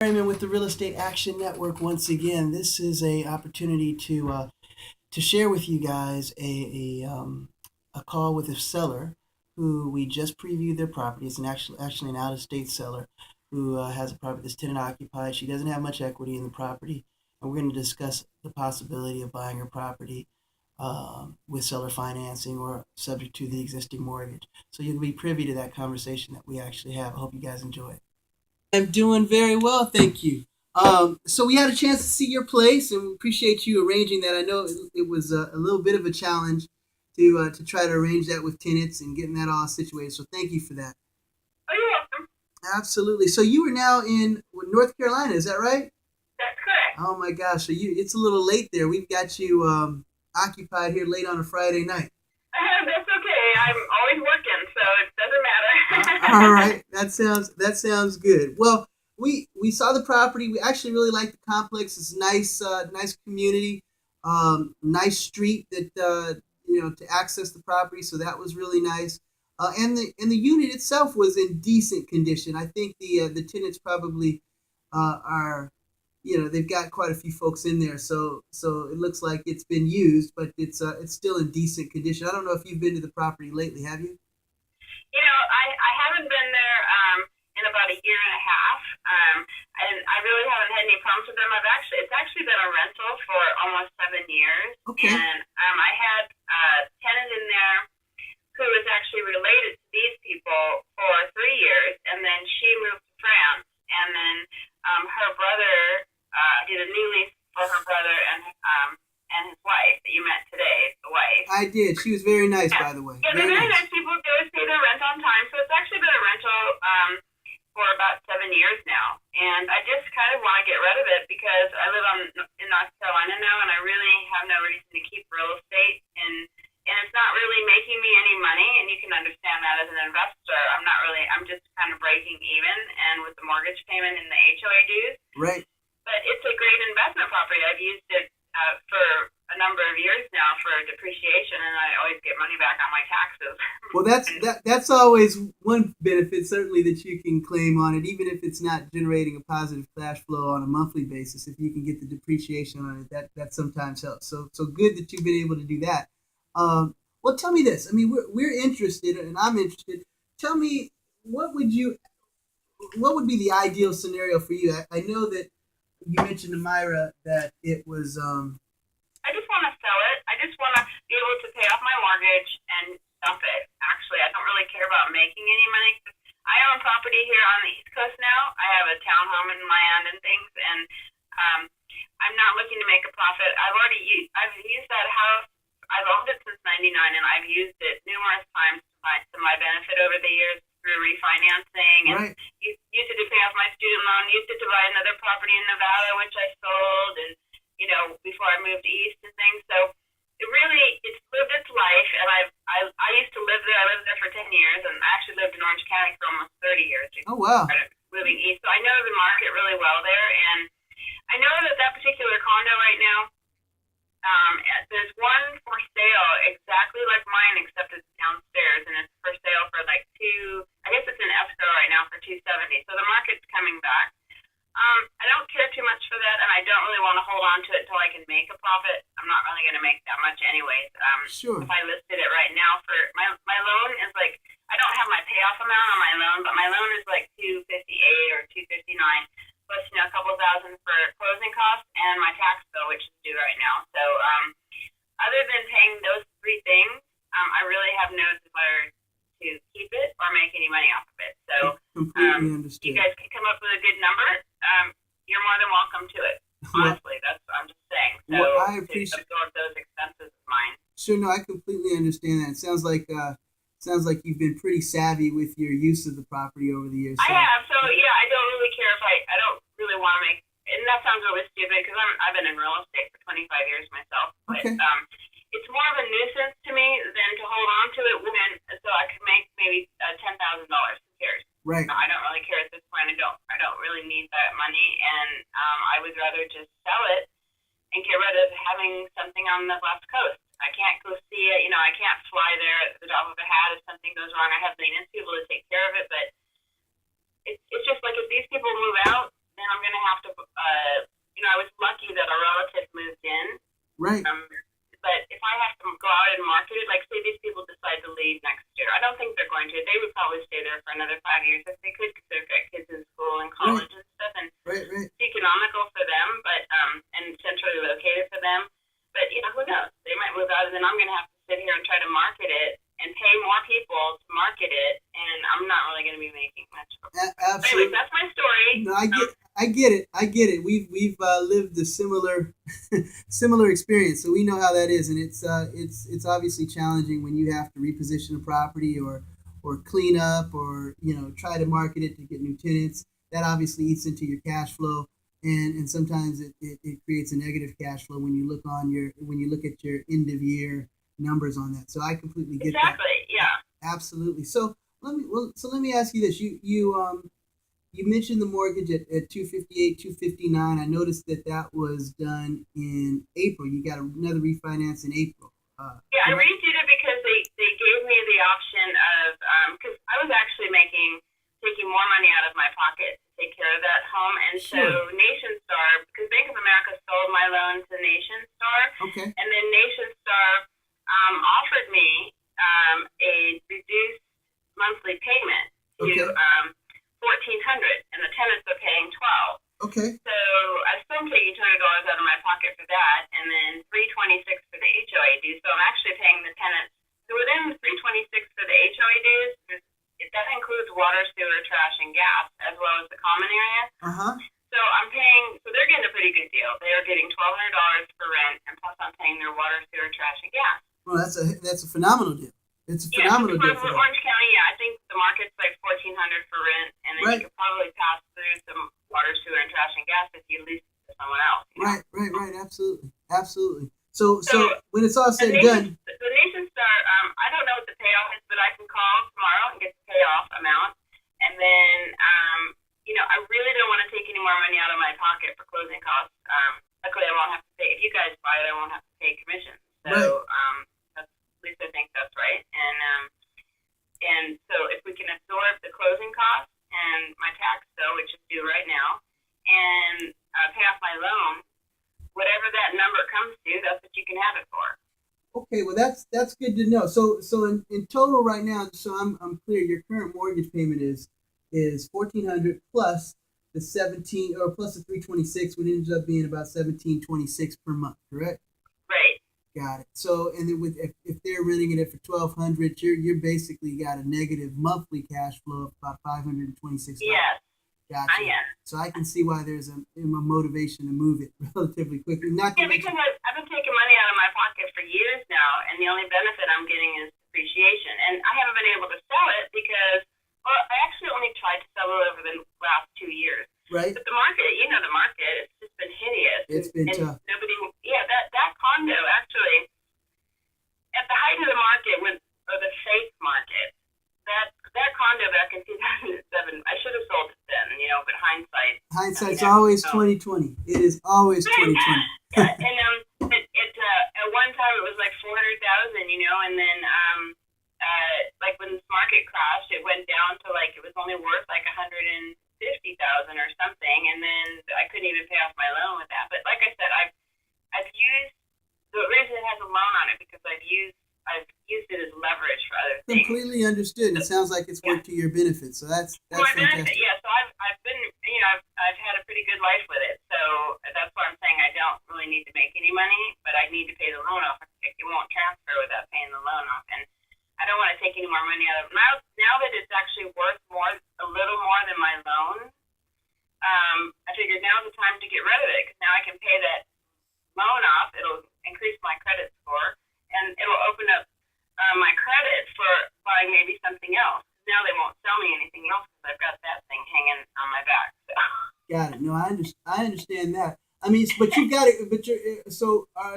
Raymond with the Real Estate Action Network once again. This is a opportunity to share with you guys a call with a seller who we just previewed their property. It's actually an out of state seller who has a property that's tenant occupied. She doesn't have much equity in the property, and we're going to discuss the possibility of buying her property with seller financing or subject to the existing mortgage. So you'll be privy to that conversation that we actually have. I hope you guys enjoy it. I'm doing very well, thank you. So we had a chance to see your place, and we appreciate you arranging that. I know it was a little bit of a challenge to try to arrange that with tenants and getting that all situated. So thank you for that. Oh, you're welcome. Absolutely. So you are now in North Carolina, is that right? That's correct. Oh my gosh! So it's a little late there. We've got you occupied here late on a Friday night. That's okay. I'm always working, so it doesn't matter. All right, that sounds good. Well, we saw the property. We actually really like the complex. It's nice community, nice street that to access the property. So that was really nice. And the unit itself was in decent condition. I think the tenants probably are they've got quite a few folks in there, so it looks like it's been used, but it's still in decent condition. I don't know if you've been to the property lately, have you? I haven't been there in about a year and a half, and I really haven't had any problems with them. It's actually been a rental for almost 7 years, Okay. and I had a tenant in there who was actually related to these people for 3 years, and then she moved to France, and then her brother did a new lease for her brother and his wife that you met today, the wife. I did. She was very nice, by the way. Yeah, they're very nice people. They always pay their rent on time, so it's actually been a rental for about 7 years now, and I just kind of want to get rid of it because I live in North Carolina now, and I really have no reason to keep real estate, and it's not really making me any money, and you can understand that as an investor. I'm just kind of breaking even, and with the mortgage payment and the HOA dues. Right. But it's a great investment property. I've used it for a number of years now for depreciation, and I always get money back on my taxes. Well, that's always one benefit, certainly, that you can claim on it, even if it's not generating a positive cash flow on a monthly basis. If you can get the depreciation on it, that sometimes helps. So good that you've been able to do that. Well, tell me this. I mean, we're interested, and I'm interested. Tell me, what would be the ideal scenario for you? I know that you mentioned to Myra that it was. I just want to sell it. I just want to be able to pay off my mortgage and dump it. Actually, I don't really care about making any money. I own property here on the East Coast now. I have a townhome in land and things, and I'm not looking to make a profit. I've used that house. I've owned it since '99, and I've used it numerous times to my benefit over the years through refinancing, and Right. used it to pay off my student loan, used it to buy another property in Nevada, which I sold, and before I moved east and things. So it's lived its life, and I used to live there. I lived there for 10 years, and I actually lived in Orange County for almost 30 years. Oh wow. Moving east, so I know the market really well there, and I know that particular condo right now. There's one for sale exactly like mine, except it's downstairs, and it's for sale for like I guess it's in escrow right now for 270. So the market's coming back. I don't care too much for that, and I don't really want to hold on to it until I can make a profit. I'm not really going to make that much anyways. Sure. If I listed it right now for my loan is like, I don't have my payoff amount on my loan, but my loan is like 258 or 259 plus a couple thousand for closing costs and my tax bill, which is due right now. So other than paying those three things, I really have no desire to keep it or make any money off of it. So Completely understood. you guys can come up with a good number. You're more than welcome to it. Honestly, I'm just saying. So Well, I appreciate. to absorb those expenses of mine. Sure, no, I completely understand that. It sounds like you've been pretty savvy with your use of the property over the years. I have. So yeah, I don't really care if I don't really want to make. And that sounds really stupid because I've been in real estate for 25 years myself. But Okay. it's more of a nuisance to me than to hold on to it so I could make maybe $10,000. Who cares? Right. I don't really care at this point. I don't really need that money, and I would rather just sell it and get rid of having something on the West Coast. I can't go see it. I can't fly there at the drop of a hat if something goes wrong. I have maintenance people to take care of it, but it's just like if these people move out, then I'm going to have to, I was lucky that a relative moved in. Right. But if I have to go out and market it, like say these people decide to leave next year, I don't think they're going to. They would probably stay there for another 5 years if they could, because they've got kids in school and college and stuff, and Right. it's economical for them, but and centrally located for them. But who knows? They might move out, and then I'm going to have to sit here and try to market it and pay more people to market it, and I'm not really going to be making much. Absolutely. Anyways, that's my story. No, I get it. We've lived a similar experience, so we know how that is, and it's obviously challenging when you have to reposition a property or clean up or try to market it to get new tenants. That obviously eats into your cash flow, and sometimes it creates a negative cash flow when you look at your end of year numbers on that. So I completely get that. Exactly. Yeah. Absolutely. So let me ask you this. You mentioned the mortgage at 258, 259. I noticed that was done in April. You got another refinance in April. Yeah, I redid it because they gave me the option of because I was actually taking more money out of my pocket to take care of that home, and Sure. so Nation Star, because Bank of America sold my loan to Nation Star, Okay. and then Nation Star offered me a reduced monthly payment to Okay. $1,400, and the tenants are paying $1,200. Okay. So I still am taking $200 out of my pocket for that, and then $326 for the HOA dues. So I'm actually paying the tenants. So within the $326 for the HOA dues, that includes water, sewer, trash, and gas, as well as the common area. So I'm paying. So they're getting a pretty good deal. They are getting $1,200 for rent, and plus I'm paying their water, sewer, trash, and gas. Well, that's a phenomenal deal. It's a phenomenal deal for Orange County, I think the market's like $1,400 for rent, and then Right. you could probably pass through some water, sewer, and trash and gas if you lease it to someone else. Right. Absolutely. So when it's all said and done, The Nation Star, I don't know what the payoff is, but I can call tomorrow and get the payoff amount, and then I really don't want to take any more money out of my pocket for closing costs. Luckily, I won't have to pay. If you guys buy it, I won't have to pay commission. So at least I think that's right. And so if we can absorb the closing costs and my tax bill, which is due right now, and pay off my loan, whatever that number comes to, that's what you can have it for. okay. Well, that's good to know. So in total right now, so I'm clear. Your current mortgage payment is $1,400 plus the 17 or plus the 326, which ends up being about $1,726 per month. Correct? Right. Got it. So, and then if they're renting it for $1,200, you're basically got a negative monthly cash flow of about $526. Yes. Gotcha. Yes. So I can see why there's a motivation to move it relatively quickly. Not to Yeah, mention, because I've been taking money out of my pocket for years now, and the only benefit I'm getting is depreciation. And I haven't been able to sell it because, well, I actually only tried to sell it over the last 2 years. right? But the market, it's just been hideous. It's been and tough. That condo actually, at the height of the market, or the fake market, that condo back in 2007, I should have sold it then, but hindsight. Hindsight's always 2020. It is always 2020. Yeah, and at one time it was like 400,000, and then like when this market crashed, it went down to like it was only worth like 150,000 or something, and then I couldn't even pay off my loan with that. But like I said, I've used the reason it has a loan on it because I've used it as leverage for other things. Completely understood. It sounds like it's worked to your benefit. So that's My benefit, fantastic. yeah. So I've been, I've had a pretty good life with it. So that's why I'm saying I don't really need to make any money, but I need to pay the loan off. It won't transfer without paying the loan off, and I don't want to take any more money out of it. Now that it's actually worth a little more than my loan, I figured now's the time to get rid of it because now I can pay that loan off. It'll increase my credit score, and it'll open up my credit for buying maybe something else. Now they won't sell me anything else because I've got that thing hanging on my back. So. Got it. No, I understand that. I mean, but you got it. But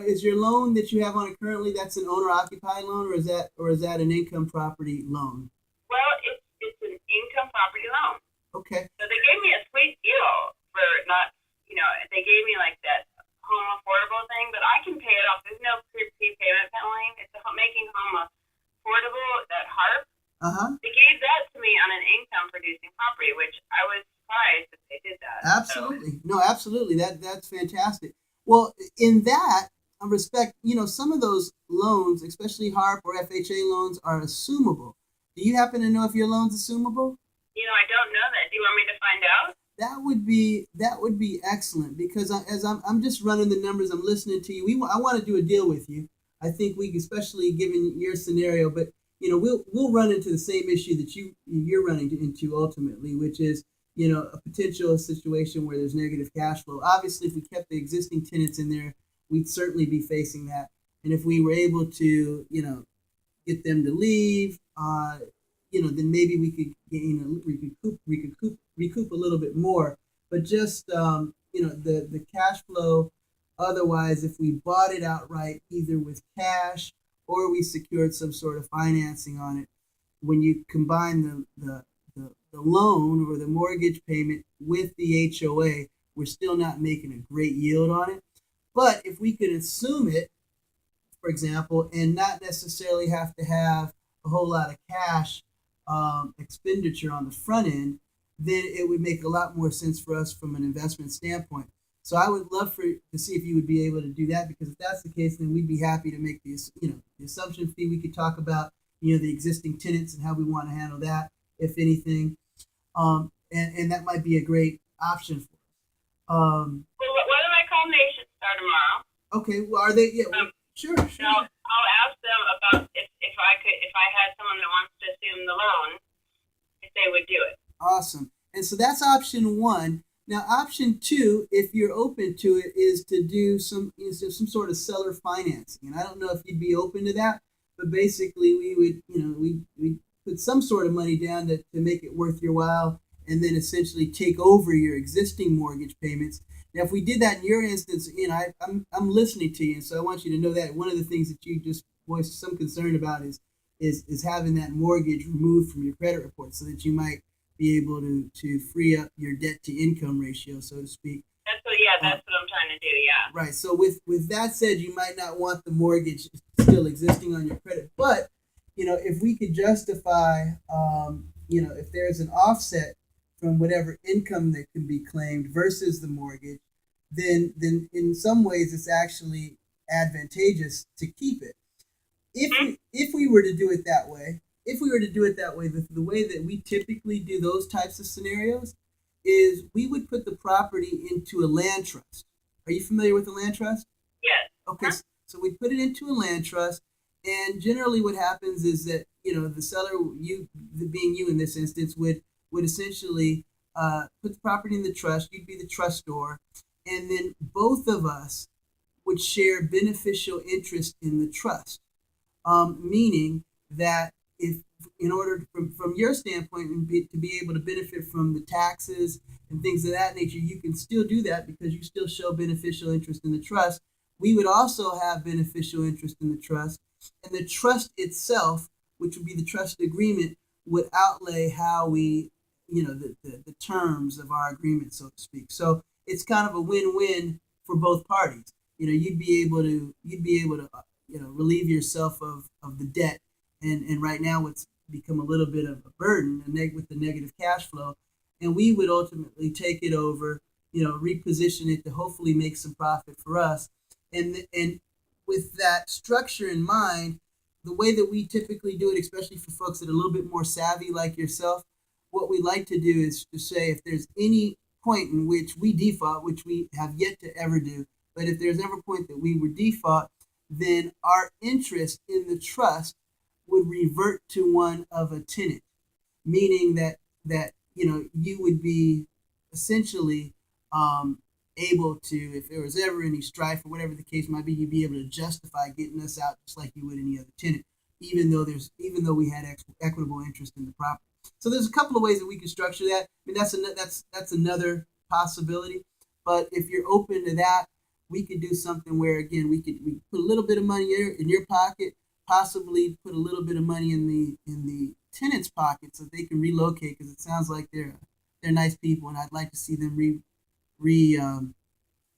is your loan that you have on it currently? That's an owner-occupied loan, or is that an income property loan? Well, it's an income property loan. Okay. So they gave me a sweet deal for not, they gave me like that home affordable thing, but I can pay it off. There's no prepayment penalty. It's making home affordable, that HARP. They gave that to me on an income producing property, which I was surprised that they did that. Absolutely. So. No, No, absolutely. That's fantastic. Well, in that respect, some of those loans, especially HARP or FHA loans, are assumable. Do you happen to know if your loan's assumable? I don't know that. Do you want me to find out? That would be excellent because as I'm just running the numbers, I'm listening to you. I want to do a deal with you. I think we, especially given your scenario, but we'll run into the same issue that you're running into ultimately, which is a potential situation where there's negative cash flow. Obviously, if we kept the existing tenants in there, we'd certainly be facing that. And if we were able to get them to leave, then maybe we could recoup a little bit more. But just the cash flow. Otherwise, if we bought it outright, either with cash or we secured some sort of financing on it, when you combine the loan or the mortgage payment with the HOA, we're still not making a great yield on it. But if we could assume it, for example, and not necessarily have to have a whole lot of cash expenditure on the front end, then it would make a lot more sense for us from an investment standpoint. So I would love to see if you would be able to do that, because if that's the case, then we'd be happy to make the assumption fee. We could talk about the existing tenants and how we want to handle that, if anything, and that might be a great option for us. Well, why don't I call Nation Star tomorrow? Okay, well, are they? Yeah, sure. I'll ask them about if I had someone that wants to assume the loan, if they would do it. Awesome. And so that's option one. Now, option two, if you're open to it, is to do some sort of seller financing. And I don't know if you'd be open to that, but basically we would, we put some sort of money down to make it worth your while, and then essentially take over your existing mortgage payments. Now, if we did that in your instance, I'm listening to you, and so I want you to know that one of the things that you just voiced some concern about is having that mortgage removed from your credit report, so that you might be able to free up your debt to income ratio, so to speak. That's what I'm trying to do. Yeah. Right. So with that said, you might not want the mortgage still existing on your credit, but if we could justify, if there's an offset from whatever income that can be claimed versus the mortgage, then in some ways it's actually advantageous to keep it. If we were to do it that way, the way that we typically do those types of scenarios is we would put the property into a land trust. Are you familiar with a land trust? Yes. Okay, so we put it into a land trust, and generally what happens is that the seller, being you in this instance, would essentially put the property in the trust. You'd be the trustor, and then both of us would share beneficial interest in the trust, meaning that if, in order from your standpoint, to be able to benefit from the taxes and things of that nature, you can still do that because you still show beneficial interest in the trust. We would also have beneficial interest in the trust, and the trust itself, which would be the trust agreement, would outlay how we, the terms of our agreement, so to speak. So it's kind of a win-win for both parties. You'd be able to relieve yourself of the debt. And right now it's become a little bit of a burden with the negative cash flow. And we would ultimately take it over, reposition it to hopefully make some profit for us. And with that structure in mind, the way that we typically do it, especially for folks that are a little bit more savvy like yourself, what we like to do is to say, if there's any point in which we default, which we have yet to ever do, but if there's ever a point that we would default, then our interest in the trust would revert to one of a tenant, meaning that you would be essentially able to, if there was ever any strife or whatever the case might be, you'd be able to justify getting us out just like you would any other tenant, even though we had equitable interest in the property. So there's a couple of ways that we can structure that. I mean, that's another possibility. But if you're open to that, we could do something where, again, we put a little bit of money in your pocket, possibly put a little bit of money in the tenant's pocket so they can relocate, because it sounds like they're nice people, and I'd like to see them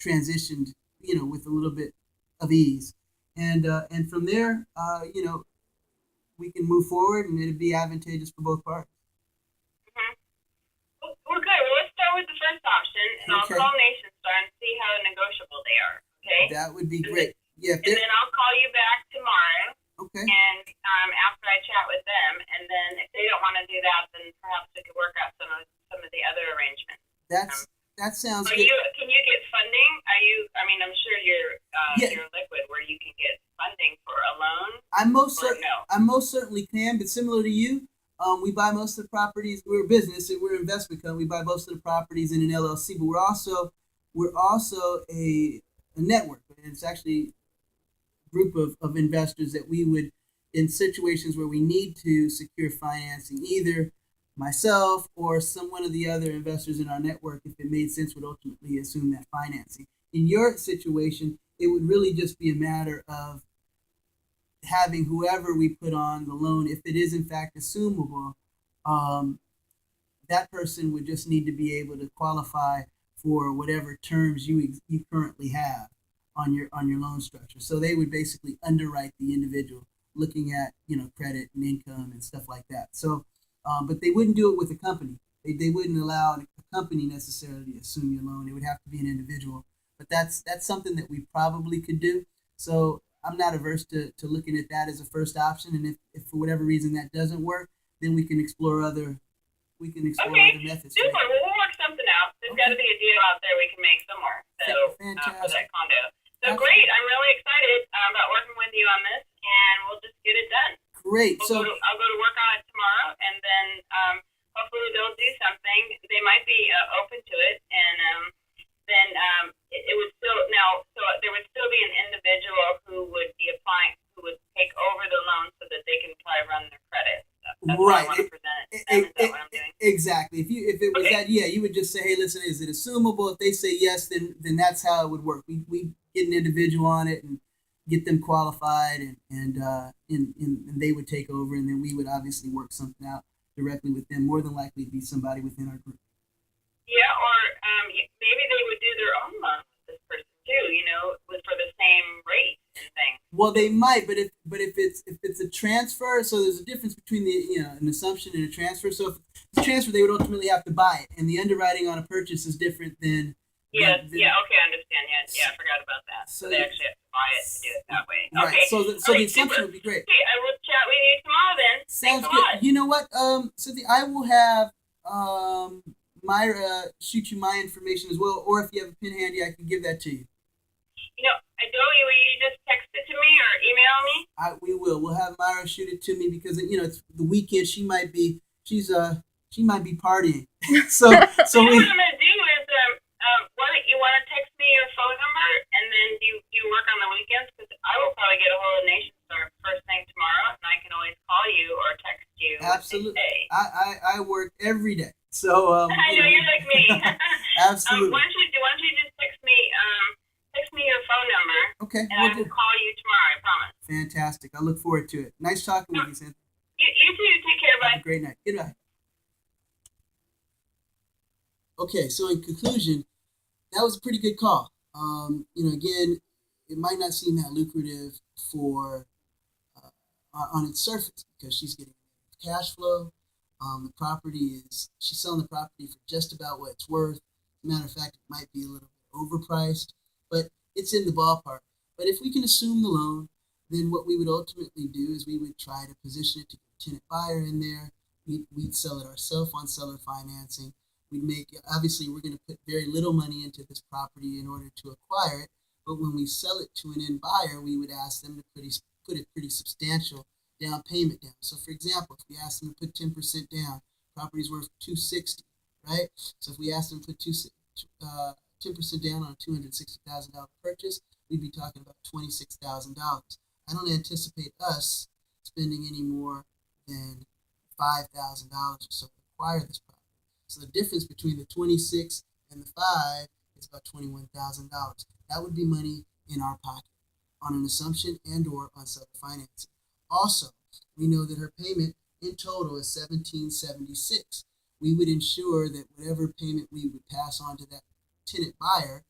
transitioned, with a little bit of ease, and from there, we can move forward, and it'd be advantageous for both parties. Well, good. Well, let's start with the first option, and I'll Okay. call Nation Star and see how negotiable they are. Okay. That would be great. Yeah. And then I'll call you back tomorrow. Okay. And after I chat with them, and then if they don't want to do that, then perhaps we could work out some of the other arrangements. That sounds Can good. you get funding? I mean, I'm sure Yeah. you're liquid where you can get funding for a loan. I most No. certainly can, but similar to you, we buy most of the properties. We're a business and we're an investment company. We buy most of the properties in an LLC, but we're also a network. And it's actually a group of investors that we would, in situations where we need to secure financing, either myself or some one of the other investors in our network, if it made sense, would ultimately assume that financing. In your situation, it would really just be a matter of having whoever we put on the loan, if it is in fact assumable, um, that person would just need to be able to qualify for whatever terms you currently have on your loan structure. So they would basically underwrite the individual, looking at credit and income and stuff like that. So, but they wouldn't do it with a company. They wouldn't allow a company necessarily to assume your loan. It would have to be an individual. But that's something that we probably could do. So I'm not averse to looking at that as a first option. And if for whatever reason that doesn't work, then we can explore other Okay, methods. super. Well, we'll work something out. There's got to be a deal out there we can make somewhere. So for that condo. So great. I'm really excited about working with you on this, and we'll just get it done. Great. I'll go to work on it tomorrow, and then hopefully they'll do something. They might be open to it, and then it would still so there would still be an individual who would be applying, who would take over the loan so that they can probably run their credit. That's right. What I want to present it to them. Is that what I'm doing? Exactly. If it was that, you would just say, hey, listen, is it assumable? If they say yes, then that's how it would work. We get an individual on it and get them qualified, and they would take over, and then we would obviously work something out directly with them. More than likely, it'd be somebody within our group. Yeah, or maybe they would do their own loan with this person too. For the same rate and thing. Well, they might, but if it's a transfer, so there's a difference between an assumption and a transfer. So if it's a transfer, they would ultimately have to buy it, and the underwriting on a purchase is different than. Okay, I understand. Yeah, I forgot about that. So they actually have to buy it to do it that way. Right. Okay. So the assumption would be great. Okay, I will chat with you tomorrow then. Sounds Thanks a good. lot. You know what, Cynthia, I will have Myra shoot you my information as well, or if you have a pen handy, I can give that to you. Adobe, will you just text it to me or email me? We will. We'll have Myra shoot it to me because it's the weekend. She might be partying. so what I'm gonna do is you want to text me your phone number, and then you work on the weekends, because I will probably get a hold of Nation Star first thing tomorrow, and I can always call you or text you. Absolutely. I work every day, so I know you're like me. Absolutely. Why don't you just text me your phone number? Okay. And I will call you tomorrow. I promise. Fantastic. I look forward to it. Nice talking with you, Cynthia. You too. Take care. Bye. Have a great night. Goodbye. Okay, so in conclusion, that was a pretty good call. Again, it might not seem that lucrative on its surface because she's getting cash flow. The property she's selling the property for just about what it's worth. As a matter of fact, it might be a little bit overpriced, but it's in the ballpark. But if we can assume the loan, then what we would ultimately do is we would try to position it to get a tenant buyer in there. We'd sell it ourselves on seller financing. Obviously, we're going to put very little money into this property in order to acquire it. But when we sell it to an end buyer, we would ask them to put a pretty substantial down payment down. So, for example, if we ask them to put 10% down, property's worth $260, right? So if we ask them to put 10% down on a $260,000 purchase, we'd be talking about $26,000. I don't anticipate us spending any more than $5,000 or so to acquire this property. So the difference between the 26 and the 5 is about $21,000. That would be money in our pocket on an assumption and or on seller financing. Also, we know that her payment in total is $1,776. We would ensure that whatever payment we would pass on to that tenant buyer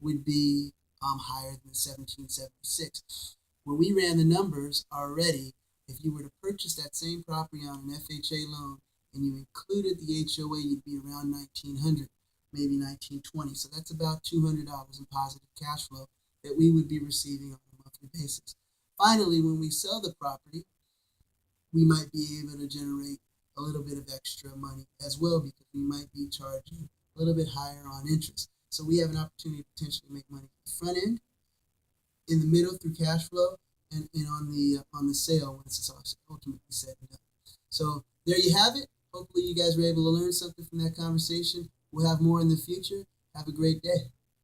would be higher than $1,776. When we ran the numbers already, if you were to purchase that same property on an FHA loan and you included the HOA, you'd be around $1,900. maybe 1920. So that's about $200 in positive cash flow that we would be receiving on a monthly basis. Finally, when we sell the property, we might be able to generate a little bit of extra money as well, because we might be charging a little bit higher on interest. So we have an opportunity to potentially make money at the front end, in the middle through cash flow, and on the sale once it's ultimately said and done. So there you have it. Hopefully you guys were able to learn something from that conversation. We'll have more in the future. Have a great day.